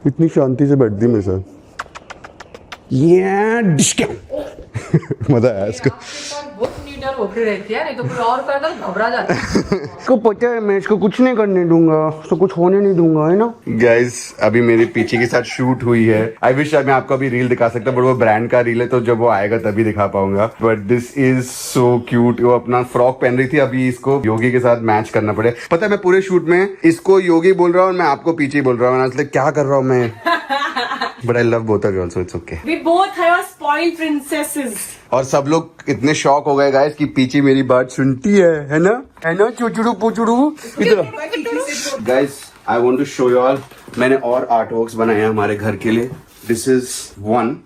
इतनी शांति से बैठती मेरे साथ। ये डिस्क मजा आया इसको। बहुत नीडर होके रहती है, नहीं तो कोई और करता तो घबरा जाता है। इसको पता है मैं इसको कुछ नहीं करने दूंगा, इसको कुछ होने नहीं दूंगा, है ना गाइस। अभी मेरे पीछे के साथ शूट हुई है। आई विश मैं आपको अभी रील दिखा सकता, बट वो ब्रांड का रील है, तो जब वो आएगा तभी दिखा पाऊंगा। But this is so cute. वो अपना फ्रॉक पहन रही थी, अभी इसको योगी के साथ मैच करना पड़े। पता है मैं पूरे शूट में इसको योगी बोल रहा हूँ, मैं आपको पीछे बोल रहा हूँ, क्या कर रहा हूँ मैं। But I love both of you also, it's okay. We both are spoiled princesses. और सब लोग इतने शॉक हो गए गाइस कि पीछे मेरी बात सुनती है ना चुचुड़ू पुचुड़ू इधर। Guys I want to show you all, मैंने और आर्ट वर्क्स बनाए हैं हमारे घर के लिए। This is one.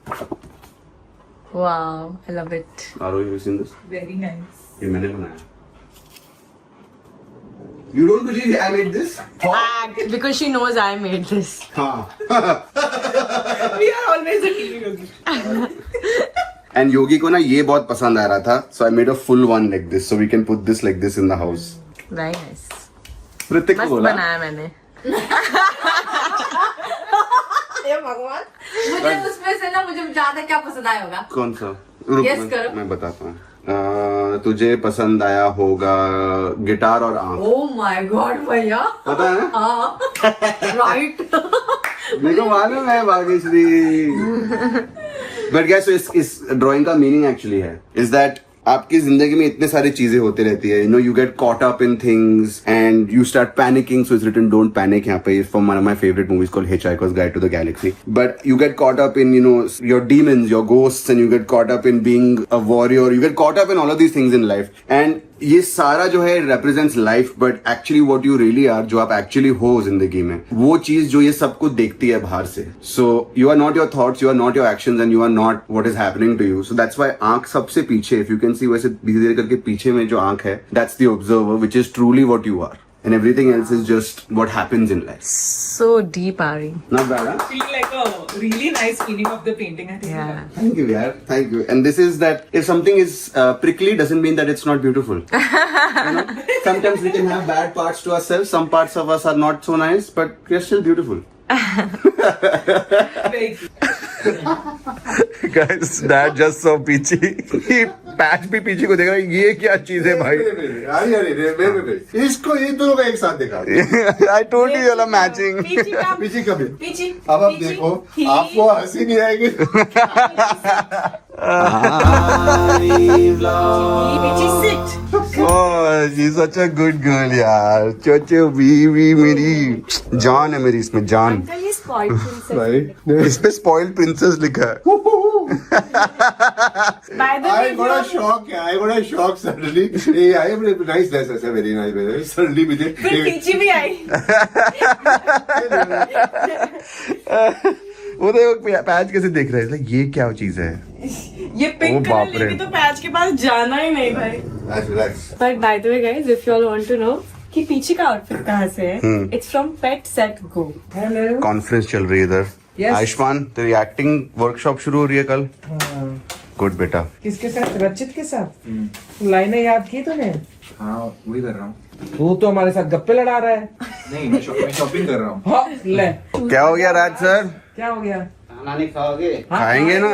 Wow, I love it. Are you seen this? Very nice. ये मैंने बनाया। You don't believe I made this? Because she knows I made this. हाँ। We are always a team, Yogi. And Yogi को ना ये बहुत पसंद आ रहा था, so I made a full one like this, so we can put this like this in the house. Very nice. Hrithik को मस्त बोला बनाया मैंने। हे भगवान। मुझे उसमें से ना मुझे ज्यादा क्या पसंद आया होगा? कौन सा? रुक, Guess करो। मैं बताता हूँ। तुझे पसंद आया होगा गिटार और आंख। Oh my God भैया। पता है ना? हाँ। Right. मेरे को मालूम है भाग्यश्री। बट गाइस इस ड्राइंग का मीनिंग एक्चुअली है इज दैट आपकी जिंदगी में इतने सारी चीजें होती रहती है, you know, you get caught up in things and you start panicking, so it's written don't panic यहाँ पे from one of my favourite movies called hitchhiker's guide to the galaxy. But you get caught up in, you know, your demons, your ghosts, and you get caught up in being a warrior, you get caught up in all of these things in life. And ये सारा जो है represents life, but actually what you really are, जो आप actually हो जिंदगी में, वो चीज जो ये सब कुछ देखती है बाहर से। So you are not your thoughts, you are not your actions, and you are not what is happening to you. So that's why आंख सबसे पीछे, इफ यू कैन सी, वैसे धीरे धीरे करके पीछे में जो आंख है, that's the observer, which is truly what you are, and everything else is just what happens in life. So deep, Ari. Not bad, huh? Feel like a really nice feeling of the painting. I think. Yeah. Thank you, yaar. Thank you. And this is that if something is prickly, doesn't mean that it's not beautiful. You know? Sometimes we can have bad parts to ourselves. Some parts of us are not so nice, but we are still beautiful. Very good. Guys, Dad just saw पीछे, patch भी पीछे को देख रहा है। ये क्या चीज है भाई? अरे इसको ये दोनों का एक साथ देखा। I told you you're matching. पीछे कभी Peachy. अब आप देखो, आपको हंसी नहीं आएगी। Peachy, sit. Oh, she's such a good girl यार। चोचो बीवी मेरी जान है, मेरी इसमें जान। Uncle is spoiled princess. Right? इस पे स्पॉइल्ड प्रिंसेस लिखा है। By the way, I got a shock. I got a shock suddenly. Hey, I am nice dress, ऐसा very nice dress. Suddenly मुझे फिर Peachy भी आई. वो देखो पैच कैसे देख रहा है, like, ये क्या चीज है? ये ओ पिंक बाप कलर रे। लेके तो पैच के पास जाना ही नहीं भाई. relax. But by the way guys, if you all want to know कि पीछे का आउटफिट कहाँ से है, it's from Pet Set Go. Conference चल रही है इधर। Yes. आयुष्मान, तेरी एक्टिंग वर्कशॉप शुरू हो रही है कल। गुड बेटा। किसके साथ? रचित के साथ। लाइनें याद की तूने? हाँ वही कर रहा हूँ। तू तो हमारे साथ गप्पे लड़ा रहा है। नहीं मैं शॉपिंग कर रहा हूँ। हाँ, ले। क्या हो गया राज सर? क्या हो गया? खाना नहीं खाओगे? हाँ, खाएंगे ना।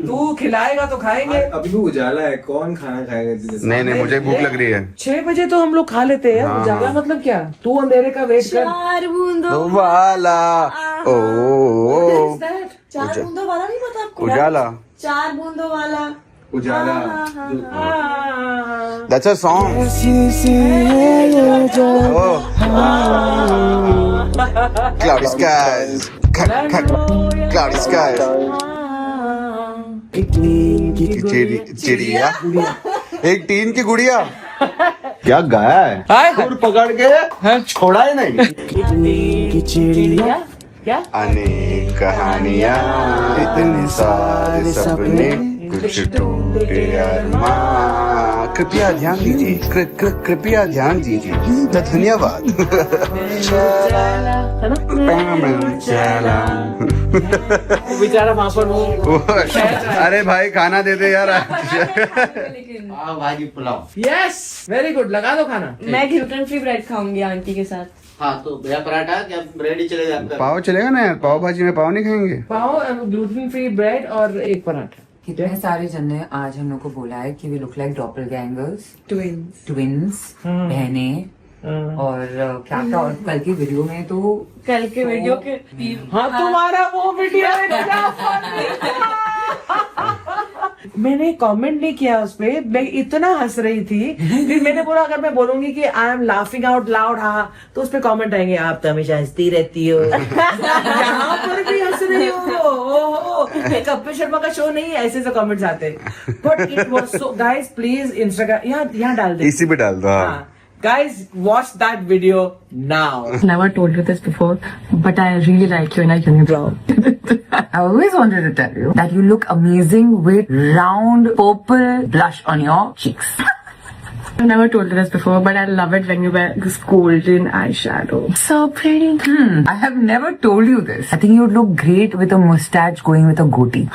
तू खिलाएगा तो खाएंगे। अभी भी उजाला है, कौन खाना खाएगा इतनी देर से? नहीं मुझे भूख लग रही है। 6 बजे तो हम लोग खा लेते हैं। हाँ। उजाला मतलब क्या? तू अंधेरे का वेट कर। 4 बूंदों वाला ओ चार बूंदों वाला नहीं पता आपको? उजाला, 4 बूंदों वाला. उजाला that's a song. Cloudy skies, cloudy skies. चिड़िया, एक टीन की गुड़िया। क्या गाया है? हाय। सुर पकड़ के छोड़ा ही नहीं। चिड़िया क्या? अनेक कहानियाँ, इतने सारे सपने, कुछ टूटे अरमां। कृपया ध्यान दीजिए, कृपया ध्यान दीजिए। धन्यवाद। वो बेचारा वहाँ पर वो। अरे भाई खाना दे दे यार। भाजी पुलाव। Yes, very good. लगा दो खाना। मैं ग्लूटेन फ्री ब्रेड खाऊंगी आंटी के साथ. हाँ तो भैया पराठा क्या ब्रेड ही चलेगा आपका? पाव चलेगा ना यार, पाव भाजी में पाव नहीं खाएंगे? पाव, ग्लूटेन फ्री ब्रेड और एक पराठा। कितने सारे जन ने आज हम लोग को बोला है कि वी लुक लाइक डॉपलगैंगर्स, ट्विंस, बहनें और क्या क्या। और कल की वीडियो में तो कल के वीडियो के हाँ तुम्हारा वो वीडियो मैंने कमेंट नहीं किया उस पे, मैं इतना हंस रही थी। फिर मैंने बोला अगर मैं बोलूंगी कि I am laughing out loud हाँ, तो उस पे कमेंट आएंगे आप तो हमेशा हंसती रहती हो। यहाँ पर भी हंस रही हो, ओहो, कपिल शर्मा का शो नहीं है, ऐसे कमेंट्स आते। But it was so, guys please Instagram यहाँ डाल दे, इसी पे डाल दो। हाँ guys watch that video now. Never told you this before, but I really like you in a unibrow. I always wanted to tell you that you look amazing with round purple blush on your cheeks. I never told you this before, but I love it when you wear this golden eyeshadow. So pretty. I have never told you this. I think you would look great with a mustache going with a goatee.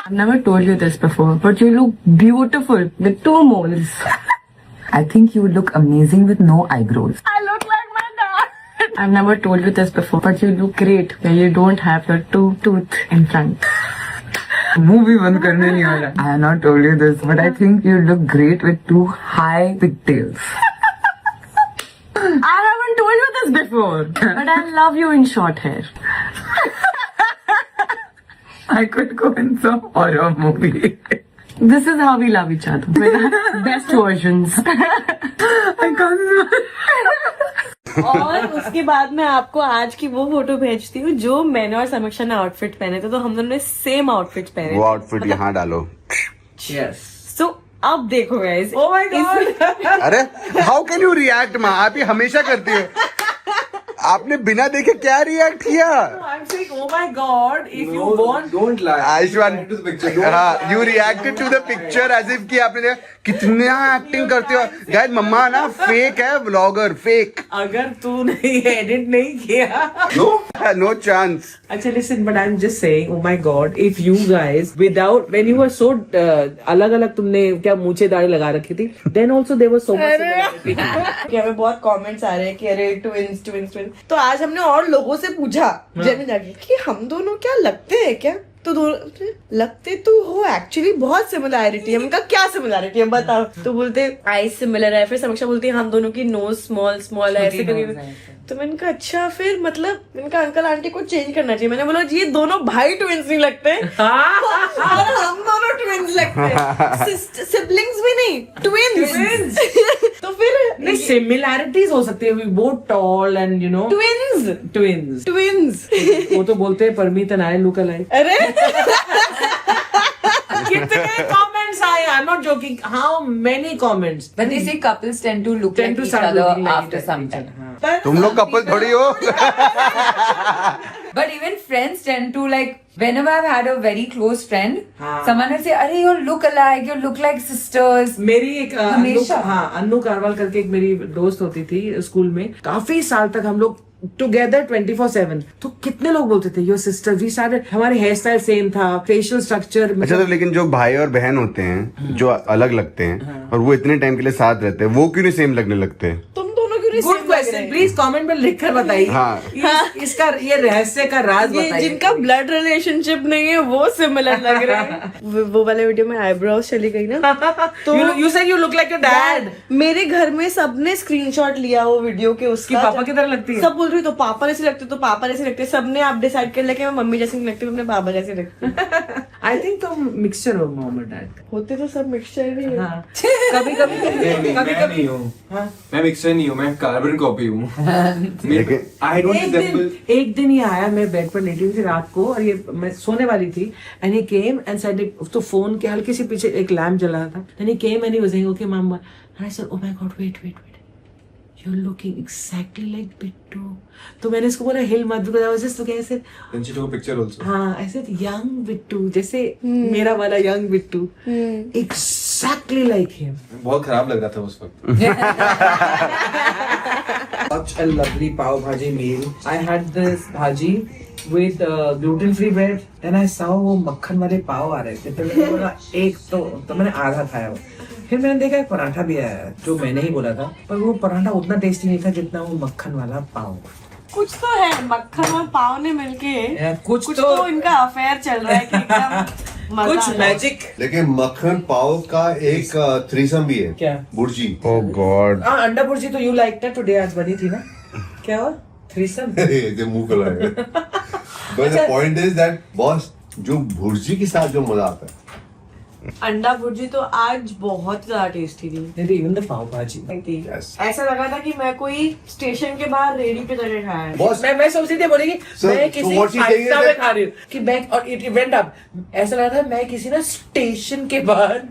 I've never told you this before, but you look beautiful with 2 moles. I think you would look amazing with no eyebrows. I look like my dad. I've never told you this before, but you look great when you don't have your 2 teeth in front. Movie बंद करने नहीं वाला. I have not told you this, but I think you look great with 2 high pigtails. I haven't told you this before, but I love you in short hair. I could go in some horror movie. This is how we love each other. With our best versions. I can't. और उसके बाद मैं आपको आज की वो photo भेजती हूँ जो मैंने और समीक्षा ने आउटफिट पहने थे, तो हम दोनों ने सेम आउटफिट पहने। वो आउटफिट यहाँ डालो। Yes. सो अब देखो गाइस। Oh my God. अरे हाउ कैन यू रिएक्ट माँ, आप ही हमेशा करती है। आपने बिना देखे क्या रिएक्ट किया? I'm saying, oh my God, if you want. Don't lie. Ayushman, To the picture. Don't हाँ, you reacted to the picture as if कि आपने देखा कितना एक्टिंग करते हो। गाइस मम्मा ना फेक है, व्लॉगर फेक। अगर तू नहीं एडिट नहीं किया, No chance. अच्छा listen, but I'm just saying, oh my God, if you guys without when you were so अलग अलग तुमने क्या मूछे दाढ़ी लगा रखी थी, then also there was so much similarity. कि हमें बहुत कमेंट्स आ रहे हैं कि अरे ट्विंस ट्विंस ट्विंस। तो आज हमने और लोगों से पूछा जब जाके कि हम दोनों क्या लगते हैं क्या, तो दोनों लगते तो हो एक्चुअली, बहुत सिमिलैरिटी है। उनका क्या सिमिलैरिटी है बताओ, तो बोलते आई सिमिलर है, फिर समीक्षा बोलती है हम दोनों की नोज स्मॉल स्मॉल है ऐसे करके। तो मैंने कहा अच्छा, फिर मतलब मैंने कहा अंकल आंटी को चेंज करना चाहिए। मैंने बोला ये दोनों भाई ट्विंस नहीं लगते और हम दोनों ट्विंस लगते हैं, सिबलिंग्स भी नहीं, ट्विंस। तो फिर नहीं सिमिलैरिटीज हो सकती है, both tall and you know twins. वो तो बोलते हैं Parmeet and I look alike. अरे कितने कमेंट्स आए, I am not joking, how many comments. But they say couples tend to look like each other after some time. तुम लोग couple थोड़ी हो। But even friends tend to like, whenever I've had a very close friend, हाँ. someone will say, "अरे you look alike, you look like sisters." मेरी एक हमेशा। अन्नू कारवाल करके एक मेरी दोस्त होती थी स्कूल में, काफी साल तक हम लोग टुगेदर 24/7। तो कितने लोग बोलते थे योर सिस्टर, वी स्टार्टेड, हमारे हेयर स्टाइल सेम था, फेशियल स्ट्रक्चर। अच्छा तो लेकिन जो भाई और बहन होते हैं जो अलग लगते हैं और वो इतने टाइम के लिए साथ रहते हैं, वो क्यों नहीं सेम लगने लगते? तुम दोनों क्यों नहीं गुड same लग रहे क्वेश्चन, हैं? प्लीज कमेंट में लिख कर बताइए। हाँ। इसका ये रहस्य का राज ये बताइए। जिनका ब्लड रिलेशनशिप नहीं है वो सिमिलर लग रहे हैं। वो वाले वीडियो में आईब्रोज चली गई ना, तो you said you look like your dad. मेरे घर में सबने स्क्रीनशॉट लिया वो वीडियो के उसका, कि पापा की तरह लगती है। सब बोल रही तो पापा जैसे लगते, तो पापा जैसे लगते, सबने आप डिसाइड कर लिया कि मैं मम्मी जैसे नहीं लगती, मैं अपने पापा जैसे लगती। आई थिंक तुम मिक्सचर हो मॉम और डैड। होते तो सब मिक्सचर ही है। हाँ। कभी कभी मैं नहीं हूँ, मैं मिक्सर नहीं हूँ, मैं कार्बन कॉपी हूँ। लेकिन I don't resemble. एक दिन ये आया, मैं बेड पर लेटी हुई थी रात को और ये मैं सोने वाली थी, and he came and said, तो फोन के हल्के से पीछे एक लैम्प जला था, and he came and he was saying okay mama, and I said oh my god wait you are looking exactly like Bittu. तो मैंने इसको बोला हिल मत, because I was just looking, ऐसे Then she took a picture also. हाँ ऐसे young Bittu, जैसे मेरा वाला young Bittu, exactly like him. बहुत खराब लग रहा था उस वक्त। Such a lovely pav bhaji meal. I had this bhaji with gluten-free bread. Then I saw वो मक्खन वाले पाव आ रहे थे, तो मैंने बोला एक तो मैंने आधा खाया वो। फिर मैंने देखा एक पराठा भी आया जो मैंने ही बोला था, पर वो पराठा उतना टेस्टी नहीं था जितना वो मक्खन वाला पाव। कुछ तो है, मक्खन और पाव ने मिलके कुछ तो इनका अफेयर चल रहा है कि एकदम मजा आ कुछ रहा है। मैजिक। लेकिन मक्खन पाव का एक थ्रीसम भी है। क्या? बुर्जी। Oh God. हाँ, अंडा भुर्जी तो यू लाइक ना टुडे, आज बनी थी ना। क्या हुआ? थ्रीसम। ये मुंह खुला है। But the point is that boss जो भुर्जी के साथ जो मजा आता है, अंडा भुर्जी तो आज बहुत ज्यादा टेस्टी थी। इवन द पाव भाजी। Yes. ऐसा लगा था कि मैं कोई स्टेशन के बाहर रेडी पे जाके खाया है। बॉस मैं सोच रही थी बोलेगी So, मैं किसी so what she's 5 saying is star में that- खा रही हूँ कि मैं, और इट वेंट अप, ऐसा लगा था मैं किसी ना स्टेशन के बाहर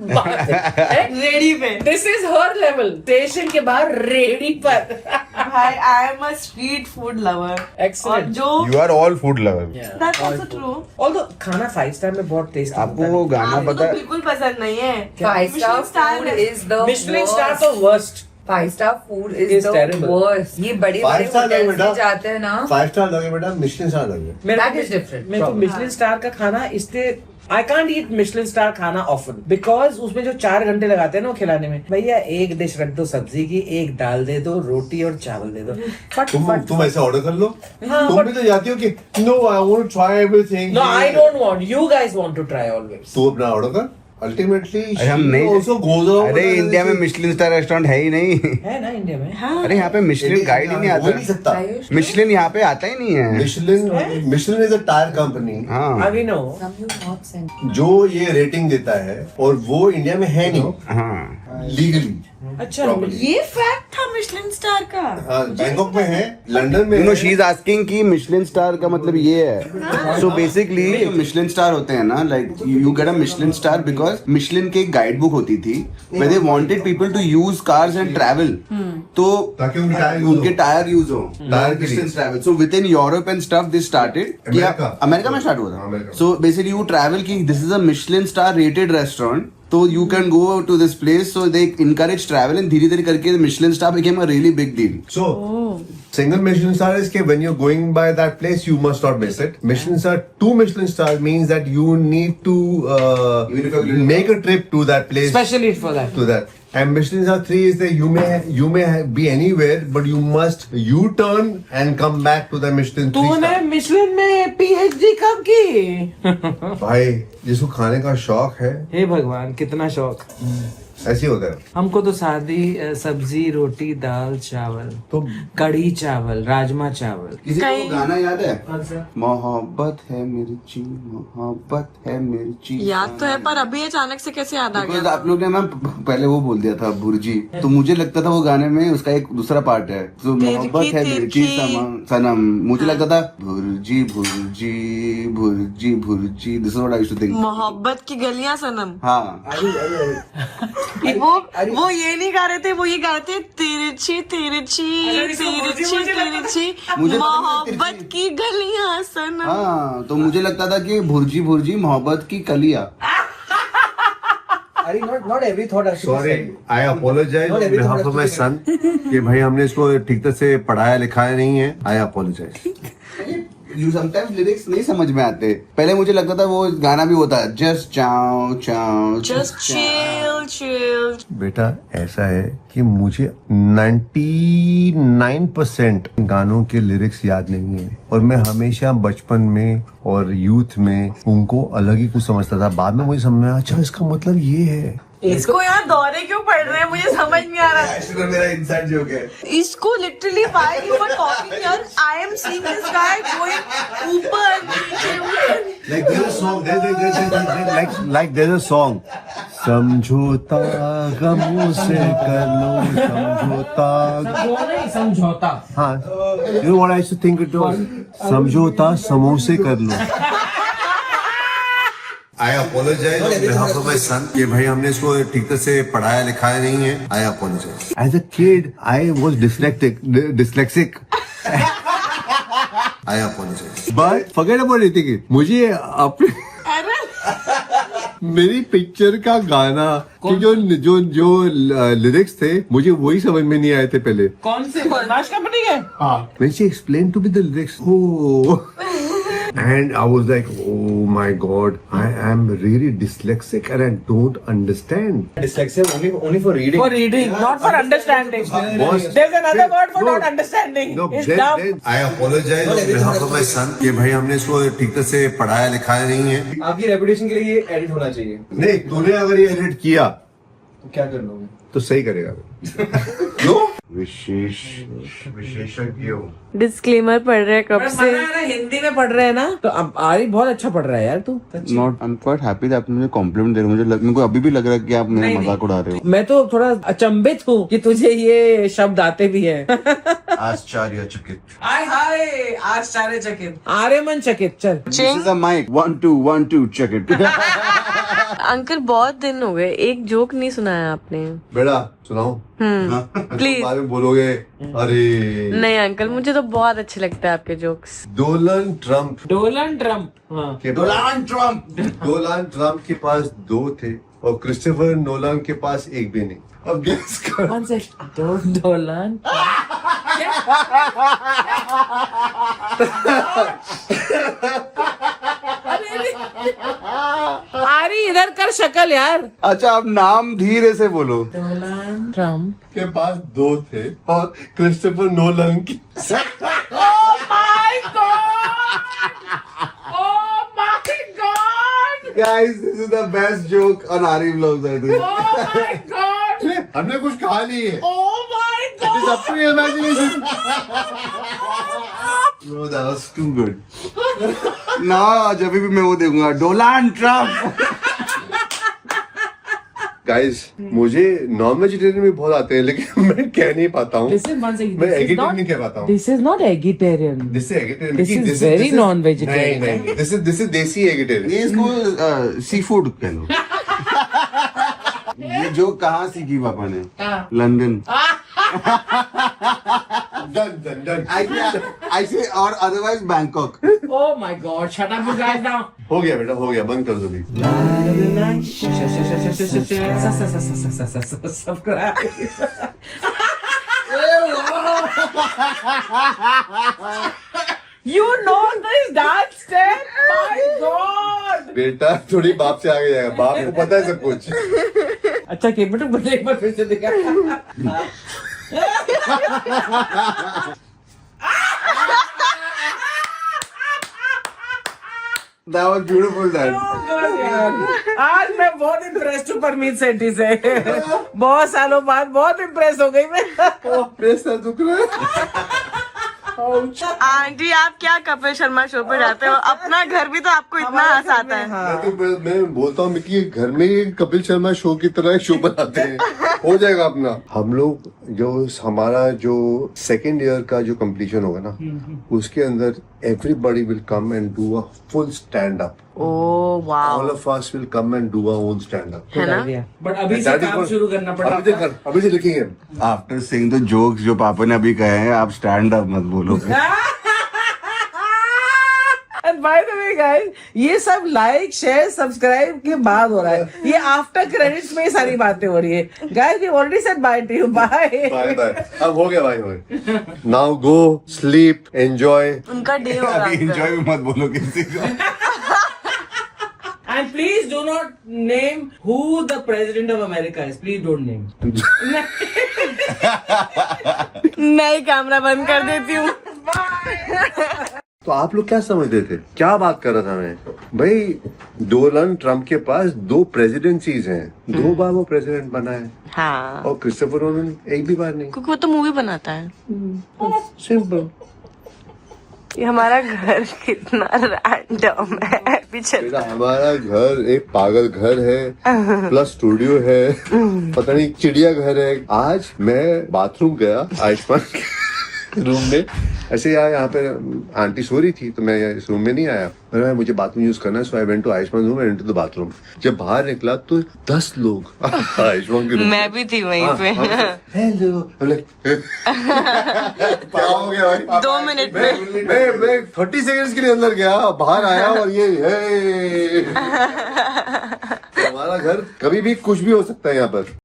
रेडी पे। This is her level, station के बाहर रेडी पर। भाई I am a street food lover. Excellent. और जो You are all food lover. That's also true. Although खाना 5 स्टार में बहुत टेस्टी आपको वो गाना आपको पता तो है? बिल्कुल पसंद नहीं है। 5-star Michelin food है। is the Michelin star worst. तो worst. 5-star food is Is the terrible. worst. ये बड़े बड़े 5 स्टार लगे hotels में बेटा। जाते हैं ना, 5 स्टार लगे बेटा, मिशलिन स्टार लगे। That is different. मेरे को मिशलिन स्टार का खाना इसलिए I can't eat Michelin star खाना ऑफन बिकॉज उसमें जो 4 घंटे लगाते हैं ना वो खिलाने में, भैया एक डिश रख दो सब्जी की, एक दाल दे दो, रोटी और चावल दे दो, फट फट। तुम ऐसे ऑर्डर कर लो। हाँ, तुम भी तो जाती हो कि no I want to try everything. No I don't want, you guys want to try always. तू अपना ऑर्डर कर। अल्टीमेटली अरे हम नहीं, also goes out अरे and इंडिया में says, मिशलिन स्टार रेस्टोरेंट है ही नहीं। है ना इंडिया में? हाँ। अरे यहाँ पे मिशलिन गाइड ही नहीं हो नहीं आता। सकता। मिशलिन यहाँ पे आता ही नहीं है। Michelin is a tyre company हाँ अभी नो। जो ये रेटिंग देता है, और वो इंडिया में है नहीं हाँ लीगली। अच्छा ये फैक्ट था मिशलिन स्टार का। बैंकॉक में है, लंदन में यू नो है। शी इज आस्किंग कि मिशलिन स्टार का मतलब ये है। सो बेसिकली मिशलिन स्टार होते हैं ना, like you get a Michelin star because Michelin की एक गाइड बुक होती थी where they wanted people to use cars and travel. तो ताकि उनके टायर use उनके हो। टायर यूज हो, टायर के लिए। Distance travel. So within Europe and stuff this started. America में स्टार्ट हुआ था। America. So basically you travel की this is a Michelin star rated restaurant, तो you can go to this place. So they encourage travel and धीरे धीरे करके Michelin star became a really big deal. So, single Michelin star is that when you're going by that place, you must not miss it. Michelin star, 2 Michelin stars means that you need to Even if you're- make a trip to that place. Specially for that. To that. And Michelin star 3 is that you may be anywhere, but you must U-turn and come back to the Michelin 3 तूने star. Michelin में PhD कब की? भाई जिसको खाने का शौक है, हे भगवान कितना शौक। ऐसे ही होता है। हमको तो सादी सब्जी, रोटी, दाल, चावल, तो कढ़ी चावल, राजमा चावल। किसी को वो गाना याद है? मोहब्बत है मिर्ची, मोहब्बत है मिर्ची। याद तो है, पर अभी अचानक से कैसे याद आ Because गया? आप लोग ने मैम पहले वो बोल दिया था भुर्जी, तो मुझे लगता था वो गाने में उसका एक दूसरा पार्ट है, तो मोहब्बत है मिर्ची सनम। मुझे लगता था bhurji bhurji bhurji bhurji, this is what I used to think. मोहब्बत की गलियां सनम। हाँ वो ये नहीं गा रहे थे, वो ये गा रहे थे तिरछी तिरछी तिरछी तिरछी मुझे पता नहीं, मोहब्बत की गलियां सनम। हाँ, तो मुझे लगता था कि भुर्जी भुर्जी मोहब्बत की कलिया। अरे not every thought has to be sorry, said. I apologise Not on everything behalf has of to my be son कि भाई हमने इसको ठीक तरह से पढ़ाया लिखाया नहीं है। आई अपोलोजाइज। यू समटाइम्स लिरिक्स नहीं समझ में आते। पहले मुझे लगता था वो गाना भी होता है जस्ट चाओ चाओ Just chill chill। बेटा ऐसा है कि मुझे 99% गानों के लिरिक्स याद नहीं है, और मैं हमेशा बचपन में और यूथ में उनको अलग ही कुछ समझता था। बाद में मुझे समझ में आया, अच्छा इसका मतलब ये है। इसको यहाँ दौरे क्यों पड़ रहे हैं, मुझे समझ नहीं आ रहा। मेरा इनसाइड जोक है। इसको literally while you were talking here, I am seeing this guy going ऊपर नीचे ऊपर। Like there's a song, like there's a song. समझौता गमों से कर लो समझौता। वो नहीं समझौता। हाँ, you know what I used to think it was? समझौता समोसे कर लो। I apologize on behalf of my son कि भाई हमने इसको ठीक तरह से पढ़ाया लिखाया नहीं है। I apologize. As a kid, I was dyslexic. I apologize. But forget about it. मुझे अपने मेरी पिक्चर का गाना कि जो लिरिक्स थे मुझे वही समझ में नहीं आए थे पहले। कौन से नाश कंपनी के? When she explained to me the lyrics, oh, And I was like, oh my God, I am really dyslexic and I don't understand. Dyslexia only for reading. For reading, not for understanding. Boss, There's another word for no. not understanding. No, It's dumb. then I apologize on behalf of my son कि भाई हमने इसको ठीक तरह से पढ़ाया लिखाया नहीं है. आपकी रेपुटेशन के लिए ये एडिट होना चाहिए. नहीं, तूने अगर ये एडिट किया तो क्या कर लोगे? तो सही करेगा. क्यों? विशेषज्ञ हो. डिस्क्लेमर पढ़ रहे कब पर मना है ना, हिंदी में पढ़ रहे हैं ना, तो अब आरी बहुत अच्छा पढ़ रहा है यार तू. Not I am quite happy आप मुझे कॉम्प्लीमेंट दे रहे हो. मेरे को अभी भी लग रहा है कि आप मेरा मजाक उड़ा रहे हो. मैं तो थोड़ा अचंभित हूँ कि तुझे ये शब्द आते भी हैं. आश्चर्यचकित. हाय हाय आश्चर्यचकित, आर्यमन-चकित. चल this is a mike 1 2 1 2 check it. Uncle बहुत दिन हो गए, एक जोक नहीं सुनाया आपने. बेटा सुनाओ. प्लीज. बाद में बोलोगे अरे. नहीं अंकल, मुझे तो बहुत अच्छे लगते हैं आपके jokes. Donald Trump Donald Trump. हाँ. डोनाल्ड ट्रम्प के पास 2 थे और क्रिस्टोफर नोलन के पास एक भी नहीं. अब गेस कर. कौन से डोनाल्ड? आरी इधर कर शक्ल यार. अच्छा आप नाम धीरे से बोलो. डोनाल्ड ट्रम्प के पास 2 थे और क्रिस्टोफर नोलन की. Oh my god! Oh my god! Guys, this is the best joke on Ari Vlogs, I think. Oh my god! हमने कुछ कहा नहीं है. Oh my god! It's up to your imagination. Bro, that was too good. ना जब भी मैं वो देखूंगा डोनाल्ड ट्रम्प. गाइस मुझे नॉन वेजिटेरियन भी बहुत आते हैं लेकिन मैं कह नहीं पाता हूँ. This is one second. मैं This is एगिटेरियन not. नहीं कह पाता हूँ. This is not vegetarian. This is eggetarian. This is very non-vegetarian. नहीं. This is देसी एगिटेरियन. ये इसको सी फूड कह लो. ये जो कहाँ सीखी पापा ने? लंदन. डन. I say और otherwise Bangkok. Oh my god! Shut up, you guys now. हो गया बेटा, हो गया. बंद कर दो भी. Subscribe. You know this dance step? My god! बेटा थोड़ी बाप से आगे जाएगा. बाप को पता है सब कुछ. अच्छा के बेटा मुझे एक बार फिर से दिखा. That was beautiful, Dad. आज मैं बहुत इम्प्रेस्ड हूँ परमीत सेठी से. बहुत सालों बाद बहुत इम्प्रेस हो गई मैं. पैसा दुख रहा है. आंटी आप क्या कपिल शर्मा शो पे जाते हो? अपना घर भी तो आपको इतना हंस आता है. मैं बोलता हूँ कि घर में ही कपिल शर्मा शो की तरह एक शो बनाते हैं. हो जाएगा अपना. हम लोग हमारा जो सेकेंड ईयर का जो कंप्लीशन होगा ना, उसके अंदर everybody will come and do a full stand up. Oh wow. All of us will come and do our own stand up. है ना? बट अभी से काम शुरू करना पड़ेगा. अभी से लिखेंगे. After seeing the jokes जो पापा ने अभी कहे हैं, आप स्टैंड अप मत बोलो. And by the way guys, ये सब लाइक शेयर सब्सक्राइब के बाद हो रहा है. ये आफ्टर क्रेडिट्स में सारी बातें हो रही है. Guys, we already said bye to you. Bye. Bye. अब हो गया भाई. Now go sleep, enjoy. उनका डे होगा. अभी enjoy भी मत बोलो किसी को. And please do not name who the president of America is. Please don't name. मैं ही कैमरा बंद कर देती हूँ. तो आप लोग क्या समझते थे? क्या बात कर रहा था मैं? भाई डोनाल्ड ट्रम्प के पास 2 प्रेसिडेंसीज हैं. 2 बार वो प्रेसिडेंट बना है. हाँ. और क्रिस्टोफर नोलन एक भी बार नहीं. क्योंकि वो तो मूवी बनाता है. सिंपल. ये हमारा घर कितना रैंडम है. पीछे बेटा हमारा घर एक पागल घर है प्लस स्टूडियो है. पता नहीं चिड़िया घर है. आज मैं बाथरूम गया आयुष्मान के रूम में. ऐसे यार यहाँ पे आंटी सो रही थी तो मैं इस रूम में नहीं आया. मुझे बाथरूम यूज करना है. So I went to Ayushman room and to the bathroom. जब बाहर निकला तो 10 लोग आयुष्मान के रूम. मैं भी थी वहीं पे. हेलो. क्या हो गया भाई? 2 मिनट में. मैं 30 सेकंड्स के लिए अंदर गया, बाहर आया और ये हमारा घर कभी भी कुछ भी हो सकता है यहाँ पर.